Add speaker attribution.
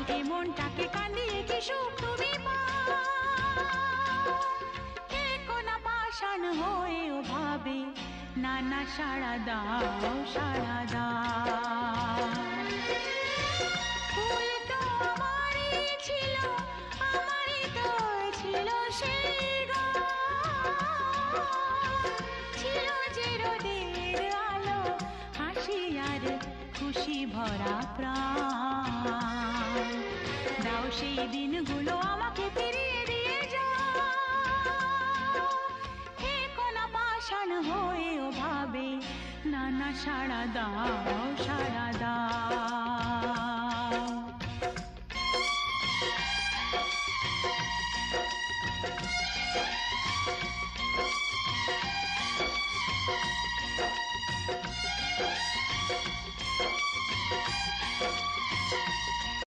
Speaker 1: এ মনটাকে কান্দিয়ে কি সুখ তুমি পাও? কে কোনা পাষাণ হয়েও ভাবে না না সাড়া দাও সাড়া দাও। ফুল তো আমারই ছিল, আমারই তো ছিল সেই গান। ছিল যে রোদের আলো, হাসি আর খুশি ভরা প্রাণ। দাও সেই দিনগুলো আমাকে ফিরিয়ে দিয়ে যাও। হে কোনা পাষাণ হয়েও ভাবে না না সাড়া দাও সাড়া দাও।